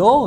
2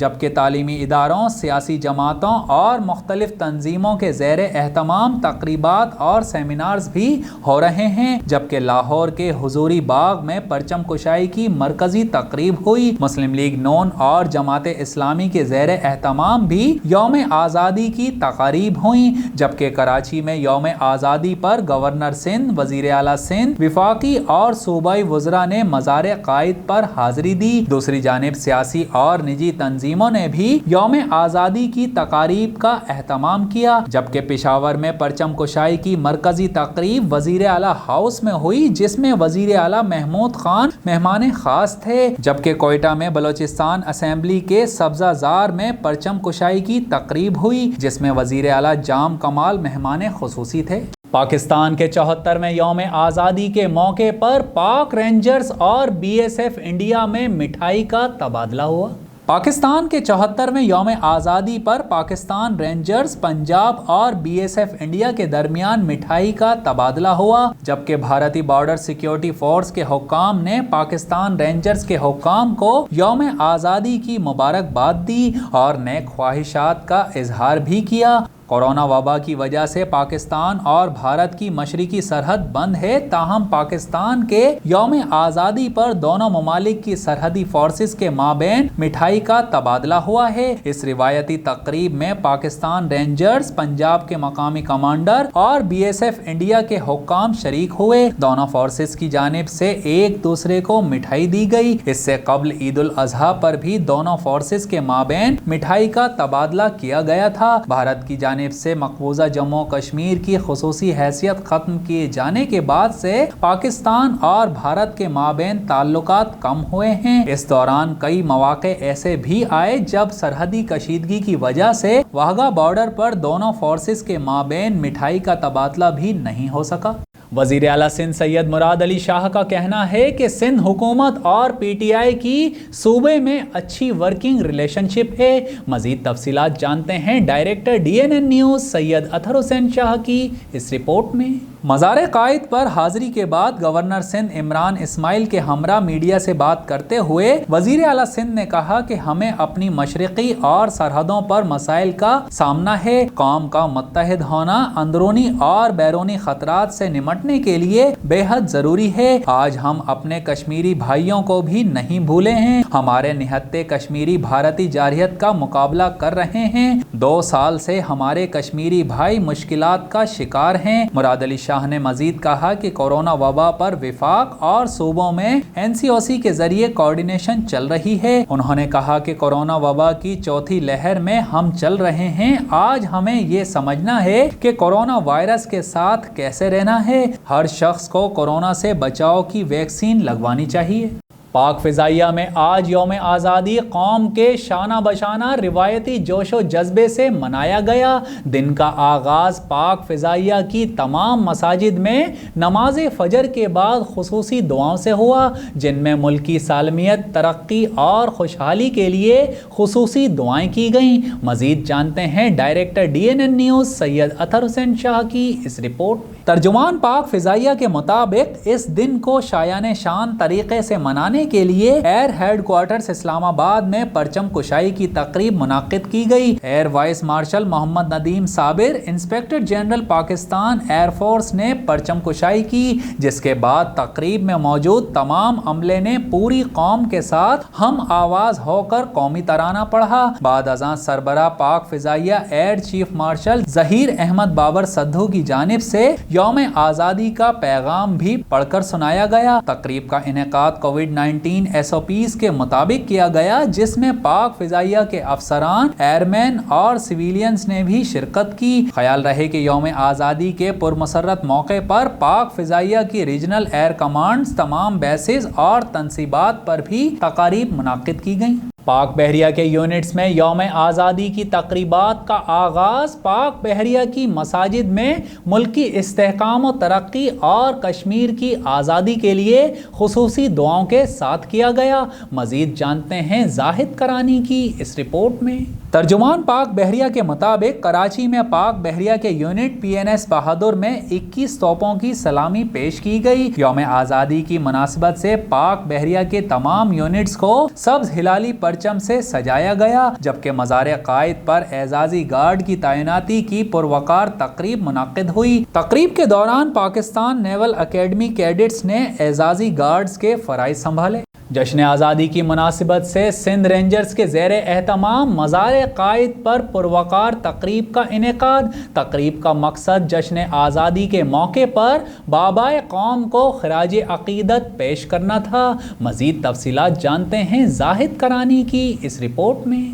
جبکہ تعلیمی اداروں، سیاسی جماعتوں اور مختلف تنظیموں کے زیر اہتمام تقریبات اور سیمینارز بھی ہو رہے ہیں، جبکہ لاہور کے حضوری باغ میں پرچم کشائی کی مرکزی تقریب ہوئی۔ مسلم لیگ نون اور جماعت اسلامی کے زیر اہتمام بھی یوم آزادی کی تقاریب ہوئیں، جبکہ کراچی میں یوم آزادی پر گورنر سندھ، وزیر اعلیٰ سندھ، وفاقی اور صوبائی وزراء نے مزار قائد پر حاضری دی۔ دوسری جانب سیاسی اور نجی تنظیموں نے بھی یوم آزادی کی تقاریب کا اہتمام کیا، جبکہ پشاور میں پرچم کشائی کی مرکزی تقریب وزیر اعلیٰ ہاؤس میں ہوئی، جس میں وزیر اعلیٰ محمود خان مہمان خاص تھے، جبکہ کوئٹہ میں بلوچستان اسمبلی کے سبزہ زار میں پرچم کشائی کی تقریب ہوئی، جس میں وزیر اعلیٰ جام کمال مہمان خصوصی تھے۔ پاکستان کے 74ویں یوم آزادی کے موقع پر پاک رینجرز اور BSF انڈیا میں مٹھائی کا تبادلہ ہوا۔ پاکستان کے 74ویں یوم آزادی پر پاکستان رینجرز پنجاب اور BSF انڈیا کے درمیان مٹھائی کا تبادلہ ہوا، جبکہ بھارتی بارڈر سیکیورٹی فورس کے حکام نے پاکستان رینجرز کے حکام کو یوم آزادی کی مبارکباد دی اور نیک خواہشات کا اظہار بھی کیا۔ کورونا وبا کی وجہ سے پاکستان اور بھارت کی مشرقی سرحد بند ہے، تاہم پاکستان کے یوم آزادی پر دونوں ممالک کی سرحدی فورسز کے مابین مٹھائی کا تبادلہ ہوا ہے۔ اس روایتی تقریب میں پاکستان رینجرز پنجاب کے مقامی کمانڈر اور BSF انڈیا کے حکام شریک ہوئے۔ دونوں فورسز کی جانب سے ایک دوسرے کو مٹھائی دی گئی۔ اس سے قبل عید الاضحیٰ پر بھی دونوں فورسز کے مابین مٹھائی کا تبادلہ کیا گیا تھا۔ بھارت کی جانب سے مقبوضہ جموں کشمیر کی خصوصی حیثیت ختم کیے جانے کے بعد سے پاکستان اور بھارت کے مابین تعلقات کم ہوئے ہیں۔ اس دوران کئی مواقع ایسے بھی آئے جب سرحدی کشیدگی کی وجہ سے واہگہ بارڈر پر دونوں فورسز کے مابین مٹھائی کا تبادلہ بھی نہیں ہو سکا۔ وزیر اعلیٰ سندھ سید مراد علی شاہ کا کہنا ہے کہ سندھ حکومت اور PTI کی صوبے میں اچھی ورکنگ ریلیشن شپ ہے۔ مزید تفصیلات جانتے ہیں ڈائریکٹر DNN نیوز سید اطہر حسین شاہ کی اس رپورٹ میں۔ مزار قائد پر حاضری کے بعد گورنر سندھ عمران اسماعیل کے ہمراہ میڈیا سے بات کرتے ہوئے وزیر اعلیٰ سندھ نے کہا کہ ہمیں اپنی مشرقی اور سرحدوں پر مسائل کا سامنا ہے۔ قوم کا متحد ہونا اندرونی اور بیرونی خطرات سے نمٹنے کے لیے بے حد ضروری ہے۔ آج ہم اپنے کشمیری بھائیوں کو بھی نہیں بھولے ہیں۔ ہمارے نہتے کشمیری بھارتی جارحیت کا مقابلہ کر رہے ہیں۔ 2 سال سے ہمارے کشمیری بھائی مشکلات کا شکار ہیں۔ مراد علی شاہ نے مزید کہا کہ کورونا وبا پر وفاق اور صوبوں میں NCOC کے ذریعے کوارڈینیشن چل رہی ہے۔ انہوں نے کہا کہ کورونا وبا کی چوتھی لہر میں ہم چل رہے ہیں۔ آج ہمیں یہ سمجھنا ہے کہ کورونا وائرس کے ساتھ کیسے رہنا ہے۔ ہر شخص کو کورونا سے بچاؤ کی ویکسین لگوانی چاہیے۔ پاک فضائیہ میں آج یوم آزادی قوم کے شانہ بشانہ روایتی جوش و جذبے سے منایا گیا۔ دن کا آغاز پاک فضائیہ کی تمام مساجد میں نماز فجر کے بعد خصوصی دعاؤں سے ہوا، جن میں ملکی سالمیت، ترقی اور خوشحالی کے لیے خصوصی دعائیں کی گئیں۔ مزید جانتے ہیں ڈائریکٹر DNN نیوز سید اطہر حسین شاہ کی اس رپورٹ میں۔ ترجمان پاک فضائیہ کے مطابق اس دن کو شایان شان طریقے سے منانے کے لیے ایئر ہیڈ کوارٹرز اسلام آباد میں پرچم کشائی کی تقریب منعقد کی گئی۔ Air vice marshal Muhammad Nadeem Sabir, inspector general Pakistan air force نے پرچم کشائی کی، جس کے بعد تقریب میں موجود تمام عملے نے پوری قوم کے ساتھ ہم آواز ہو کر قومی ترانہ پڑھا۔ بعد ازاں سربراہ پاک فضائیہ air chief marshal Zaheer Ahmed Babar Sidhu کی جانب سے یوم آزادی کا پیغام بھی پڑھ کر سنایا گیا۔ تقریب کا انعقاد کووڈ-19 SOPs کے مطابق کیا گیا، جس میں پاک فضائیہ کے افسران، ایئرمین اور سویلینز نے بھی شرکت کی۔ خیال رہے کہ یوم آزادی کے پرمسرت موقع پر پاک فضائیہ کی ریجنل ایئر کمانڈز، تمام بیسز اور تنصیبات پر بھی تقاریب منعقد کی گئیں۔ پاک بحریہ کے یونٹس میں یوم آزادی کی تقریبات کا آغاز پاک بحریہ کی مساجد میں ملکی استحکام و ترقی اور کشمیر کی آزادی کے لیے خصوصی دعاؤں کے ساتھ کیا گیا۔ مزید جانتے ہیں زاہد کرانی کی اس رپورٹ میں۔ ترجمان پاک بحریہ کے مطابق کراچی میں پاک بحریہ کے یونٹ PNS بہادر میں 21 توپوں کی سلامی پیش کی گئی۔ یوم آزادی کی مناسبت سے پاک بحریہ کے تمام یونٹس کو سبز ہلالی پرچم سے سجایا گیا، جبکہ مزار قائد پر اعزازی گارڈ کی تعیناتی کی پروقار تقریب منعقد ہوئی۔ تقریب کے دوران پاکستان نیول اکیڈمی کیڈٹس نے اعزازی گارڈز کے فرائض سنبھالے۔ جشن آزادی کی مناسبت سے سندھ رینجرز کے زیر اہتمام مزار قائد پر پروقار تقریب کا انعقاد۔ تقریب کا مقصد جشن آزادی کے موقع پر بابائے قوم کو خراج عقیدت پیش کرنا تھا۔ مزید تفصیلات جانتے ہیں زاہد کرانی کی اس رپورٹ میں۔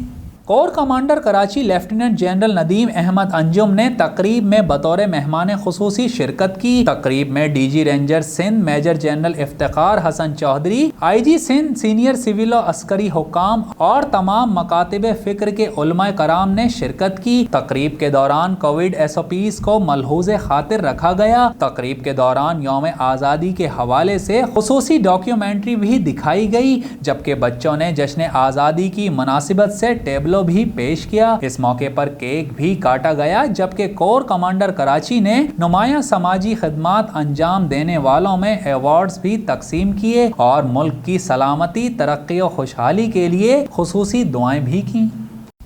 Corps commander Karachi lieutenant general Nadeem Ahmed Anjum نے تقریب میں بطور مہمان خصوصی شرکت کی۔ تقریب میں DG ranger Sindh major general Iftikhar Hassan Chaudhry, IG Sindh senior civil و عسکری حکام اور تمام مکاتب فکر کے علماء کرام نے شرکت کی۔ تقریب کے دوران کووڈ SOPs کو ملحوظ خاطر رکھا گیا۔ تقریب کے دوران یوم آزادی کے حوالے سے خصوصی ڈاکیومنٹری بھی دکھائی گئی، جبکہ بچوں نے جشن آزادی کی مناسبت سے ٹیبلو بھی پیش کیا۔ اس موقع پر کیک بھی کاٹا گیا، جبکہ کور کمانڈر کراچی نے نمایاں سماجی خدمات انجام دینے والوں میں ایوارڈز بھی تقسیم کیے اور ملک کی سلامتی، ترقی و خوشحالی کے لیے خصوصی دعائیں بھی کیں۔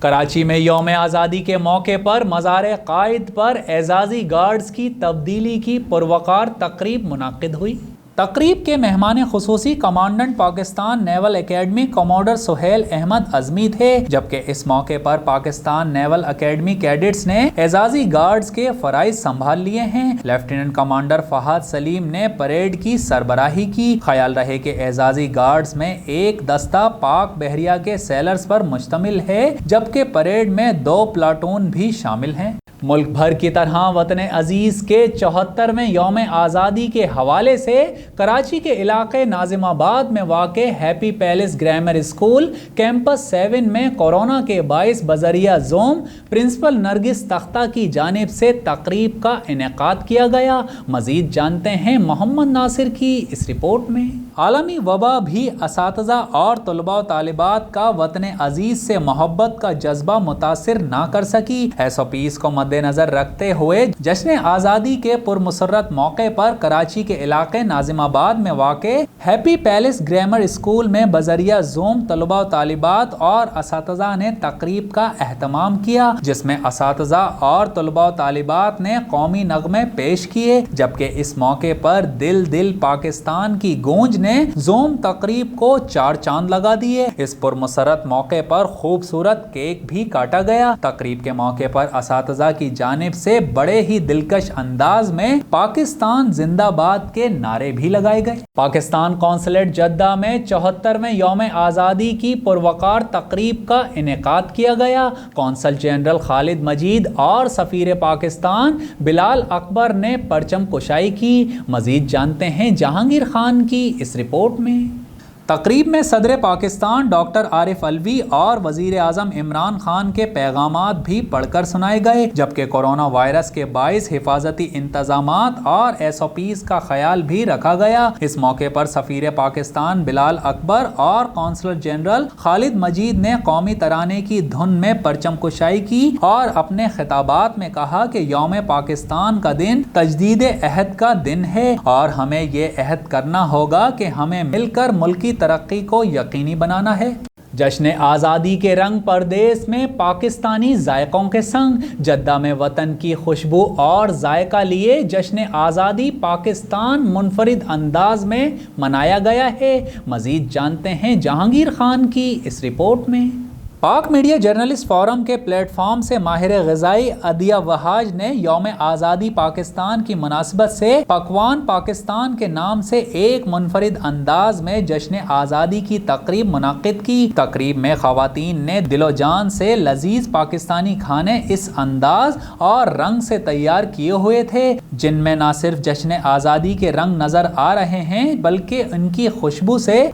کراچی میں یوم آزادی کے موقع پر مزار قائد پر اعزازی گارڈز کی تبدیلی کی پروقار تقریب منعقد ہوئی۔ تقریب کے مہمان خصوصی commandant Pakistan naval academy commodore Sohail Ahmed Azmi تھے، جبکہ اس موقع پر پاکستان نیول اکیڈمی کیڈٹس نے اعزازی گارڈز کے فرائض سنبھال لیے ہیں۔ لیفٹیننٹ کمانڈر فہد سلیم نے پریڈ کی سربراہی کی۔ خیال رہے کہ اعزازی گارڈز میں ایک دستہ پاک بحریہ کے سیلرز پر مشتمل ہے، جبکہ پریڈ میں 2 پلاٹون بھی شامل ہیں۔ ملک بھر کی طرح وطن عزیز کے 74ویں یوم آزادی کے حوالے سے کراچی کے علاقے ناظم آباد میں واقع happy palace grammar school campus 7 میں کورونا کے باعث بذریعہ زوم پرنسپل نرگس تختہ کی جانب سے تقریب کا انعقاد کیا گیا۔ مزید جانتے ہیں محمد ناصر کی اس رپورٹ میں۔ عالمی وبا بھی اساتذہ اور طلباء و طالبات کا وطن عزیز سے محبت کا جذبہ متاثر نہ کر سکی۔ SOPs کو مد نظر رکھتے ہوئے جشن آزادی کے پرمسرت موقع پر کراچی کے علاقے ناظم آباد میں واقع ہیپی پیلس گرامر اسکول میں بذریعہ زوم طلباء و طالبات اور اساتذہ نے تقریب کا اہتمام کیا، جس میں اساتذہ اور طلباء و طالبات نے قومی نغمے پیش کیے، جبکہ اس موقع پر دل دل پاکستان کی گونج نے زوم تقریب کو 4 چاند لگا دیے۔ اس پرمسرت موقع پر خوبصورت کیک بھی کاٹا گیا۔ تقریب کے موقع پر اساتذہ کی جانب سے بڑے ہی دلکش انداز میں پاکستان زندہ باد کے نعرے بھی لگائے گئے۔ پاکستان قونصلیٹ جدہ میں 74ویں یوم آزادی کی پروقار تقریب کا انعقاد کیا گیا۔ قونصل جنرل خالد مجید اور سفیر پاکستان بلال اکبر نے پرچم کشائی کی۔ مزید جانتے ہیں جہانگیر خان کی اس رپورٹ میں۔ تقریب میں صدر پاکستان ڈاکٹر عارف علوی اور وزیر اعظم عمران خان کے پیغامات بھی پڑھ کر سنائے گئے، جبکہ کورونا وائرس کے باعث حفاظتی انتظامات اور SOPs کا خیال بھی رکھا گیا۔ اس موقع پر سفیر پاکستان بلال اکبر اور قونصلر جنرل خالد مجید نے قومی ترانے کی دھن میں پرچم کشائی کی اور اپنے خطابات میں کہا کہ یوم پاکستان کا دن تجدید عہد کا دن ہے اور ہمیں یہ عہد کرنا ہوگا کہ ہمیں مل کر ملکی ترقی کو یقینی بنانا ہے۔ جشن آزادی کے رنگ پردیس میں پاکستانی ذائقوں کے سنگ جدہ میں وطن کی خوشبو اور ذائقہ لیے جشن آزادی پاکستان منفرد انداز میں منایا گیا ہے۔ مزید جانتے ہیں جہانگیر خان کی اس رپورٹ میں۔ پاک میڈیا جرنلسٹ فورم کے پلیٹ فارم سے ماہر غذائی عدیہ وہاج نے یوم آزادی پاکستان کی مناسبت سے پکوان پاکستان کے نام سے ایک منفرد انداز میں جشن آزادی کی تقریب منعقد کی۔ تقریب میں خواتین نے دل و جان سے لذیذ پاکستانی کھانے اس انداز اور رنگ سے تیار کیے ہوئے تھے، جن میں نہ صرف جشن آزادی کے رنگ نظر آ رہے ہیں بلکہ ان کی خوشبو سے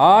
8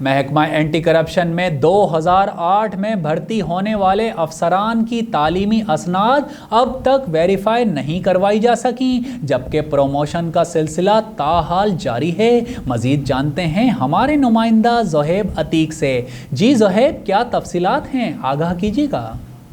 محکمہ اینٹی کرپشن میں 2008 میں بھرتی ہونے والے افسران کی تعلیمی اسناد اب تک ویریفائی نہیں کروائی جا سکیں، جبکہ پروموشن کا سلسلہ تاحال جاری ہے۔ مزید جانتے ہیں ہمارے نمائندہ زہیب عتیق سے۔ جی زہیب، کیا تفصیلات ہیں؟ آگاہ کیجیے گا۔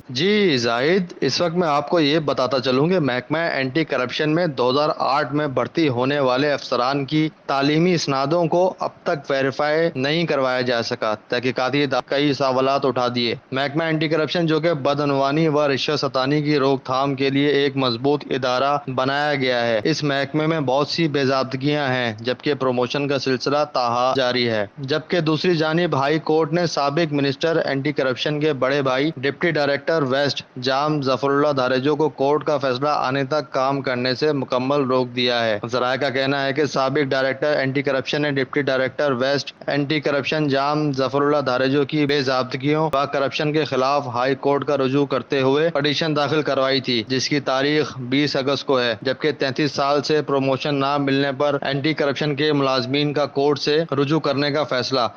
جی زاہد، اس وقت میں آپ کو یہ بتاتا چلوں کہ محکمہ اینٹی کرپشن میں 2008 میں بھرتی ہونے والے افسران کی تعلیمی اسنادوں کو اب تک ویریفائی نہیں کروایا جا سکا۔ تحقیقاتی اداروں کئی سوالات اٹھا دیے۔ محکمہ اینٹی کرپشن، جو کہ بدعنوانی و رشوت ستانی کی روک تھام کے لیے ایک مضبوط ادارہ بنایا گیا ہے، اس محکمے میں بہت سی بے ضابطگیاں ہیں، جبکہ پروموشن کا سلسلہ تاحال جاری ہے۔ جبکہ دوسری جانب ہائی کورٹ نے سابق منسٹر اینٹی کرپشن کے بڑے بھائی ڈپٹی ڈائریکٹر ویسٹ جام ظفر اللہ دھاریجو کو کورٹ کا فیصلہ آنے تک کام کرنے سے مکمل روک دیا ہے۔ ذرائع کا کہنا ہے کہ سابق ڈائریکٹر اینٹی کرپشن نے deputy director west anti corruption Jam Zafarullah Dharejo کی بے ضابطگیوں و کرپشن کے خلاف ہائی کورٹ کا رجوع کرتے ہوئے پٹیشن داخل کروائی تھی، جس کی تاریخ 20 اگست کو ہے، جبکہ 33 سال سے پروموشن نہ ملنے پر اینٹی کرپشن کے ملازمین کا کورٹ سے رجوع کرنے کا فیصلہ۔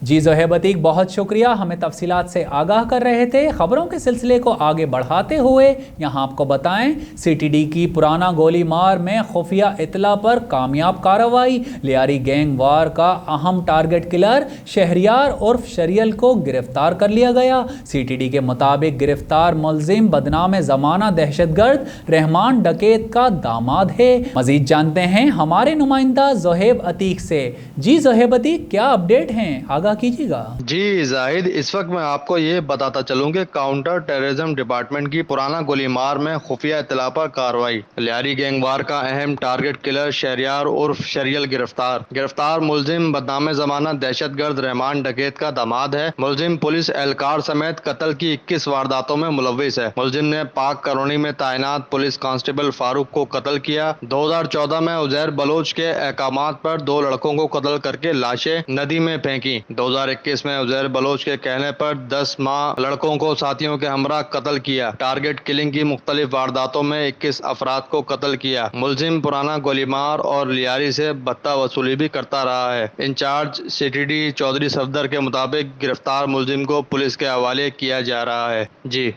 جی زہیب عتیق، بہت شکریہ، ہمیں تفصیلات سے آگاہ کر رہے تھے۔ خبروں کے سلسلے کو آگے بڑھاتے ہوئے یہاں آپ کو بتائیں، سی ٹی ڈی کی پرانا گولی مار میں خفیہ اطلاع پر کامیاب کارروائی۔ لیاری گینگ وار کا اہم ٹارگٹ کلر شہریار عرف شریل کو گرفتار کر لیا گیا۔ سی ٹی ڈی کے مطابق گرفتار ملزم بدنام زمانہ دہشت گرد رحمان ڈکیت کا داماد ہے۔ مزید جانتے ہیں ہمارے نمائندہ زہیب عتیق سے۔ جی زہیب عتیق، کیا اپڈیٹ ہیں؟ آگاہ کیجیے گا۔ جی زاہد، اس وقت میں آپ کو یہ بتاتا چلوں کہ کاؤنٹر ٹیررزم ڈپارٹمنٹ کی پرانا گولی مار میں خفیہ اطلاع پر کارروائی۔ لیاری گینگ وار کا اہم ٹارگٹ کلر شہریار عرف شریل گرفتار ملزم بدنام زمانہ دہشت گرد رحمان ڈکیت کا داماد ہے۔ ملزم پولیس اہلکار سمیت قتل کی 21 وارداتوں میں ملوث ہے۔ ملزم نے پاک کالونی میں تعینات پولیس کانسٹیبل فاروق کو قتل کیا۔ 2014 میں عزیر بلوچ کے احکامات پر 2 لڑکوں کو قتل کر کے لاشیں ندی میں پھینکی۔ 2021 میں عزیر بلوچ کے کہنے پر 10 ماہ لڑکوں کو ساتھیوں کے ہمراہ قتل کیا۔ ٹارگٹ کلنگ کی مختلف وارداتوں میں 21 افراد کو قتل کیا۔ ملزم پرانا گولی مار اور لیاری سے بھتہ وصولی بھی کرتا رہا ہے۔ In charge C T D Chaudhry Safdar کے مطابق گرفتار ملزم کو پولیس کے حوالے کیا جا رہا ہے۔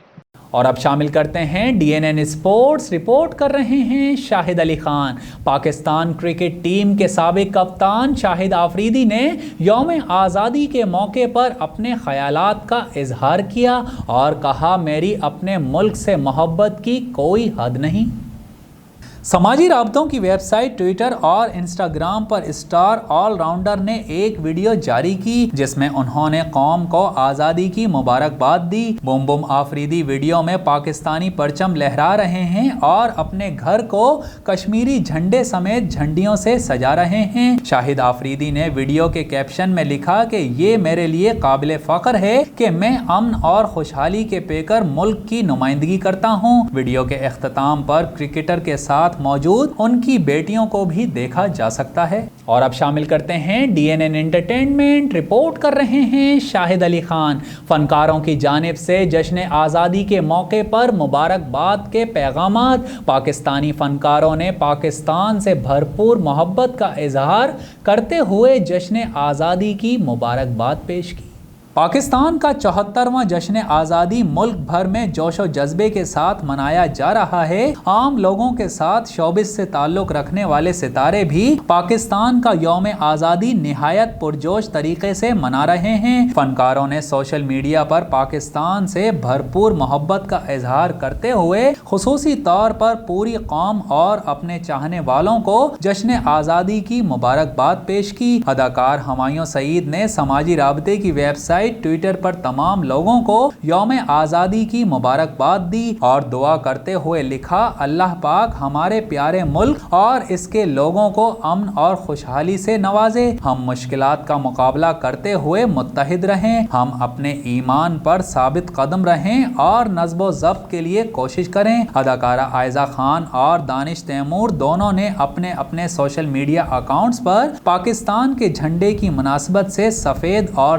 اور اب شامل کرتے ہیں DNN اسپورٹس۔ رپورٹ کر رہے ہیں شاہد علی خان۔ پاکستان کرکٹ ٹیم کے سابق کپتان شاہد آفریدی نے یوم آزادی کے موقع پر اپنے خیالات کا اظہار کیا اور کہا، میری اپنے ملک سے محبت کی کوئی حد نہیں۔ سماجی رابطوں کی ویب سائٹ ٹویٹر اور انسٹاگرام پر اسٹار آل راؤنڈر نے ایک ویڈیو جاری کی جس میں انہوں نے قوم کو آزادی کی مبارکباد دی۔ بوم بوم آفریدی ویڈیو میں پاکستانی پرچم لہرا رہے ہیں اور اپنے گھر کو کشمیری جھنڈے سمیت جھنڈیوں سے سجا رہے ہیں۔ شاہد آفریدی نے ویڈیو کے کیپشن میں لکھا کہ یہ میرے لیے قابل فخر ہے کہ میں امن اور خوشحالی کے پیکر ملک کی نمائندگی کرتا ہوں۔ ویڈیو کے اختتام پر کرکٹر کے ساتھ موجود ان کی بیٹیوں کو بھی دیکھا جا سکتا ہے۔ اور اب شامل کرتے ہیں DNN انٹرٹینمنٹ۔ رپورٹ کر رہے ہیں شاہد علی خان۔ فنکاروں کی جانب سے جشن آزادی کے موقع پر مبارکباد کے پیغامات۔ پاکستانی فنکاروں نے پاکستان سے بھرپور محبت کا اظہار کرتے ہوئے جشن آزادی کی مبارکباد پیش کی۔ پاکستان کا 74واں جشن آزادی ملک بھر میں جوش و جذبے کے ساتھ منایا جا رہا ہے۔ عام لوگوں کے ساتھ شوبز سے تعلق رکھنے والے ستارے بھی پاکستان کا یوم آزادی نہایت پرجوش طریقے سے منا رہے ہیں۔ فنکاروں نے سوشل میڈیا پر پاکستان سے بھرپور محبت کا اظہار کرتے ہوئے خصوصی طور پر پوری قوم اور اپنے چاہنے والوں کو جشن آزادی کی مبارکباد پیش کی۔ اداکار ہمایوں سعید نے سماجی رابطے کی ویب سائٹ ٹویٹر پر تمام لوگوں کو یوم آزادی کی مبارکباد دی اور دعا کرتے ہوئے لکھا، اللہ پاک ہمارے پیارے ملک اور اس کے لوگوں کو امن اور خوشحالی سے نوازے۔ ہم مشکلات کا مقابلہ کرتے ہوئے متحد رہیں، ہم اپنے ایمان پر ثابت قدم رہیں اور نظم و ضبط کے لیے کوشش کریں۔ اداکارہ عائزہ خان اور دانش تیمور دونوں نے اپنے اپنے سوشل میڈیا اکاؤنٹس پر پاکستان کے جھنڈے کی مناسبت سے سفید اور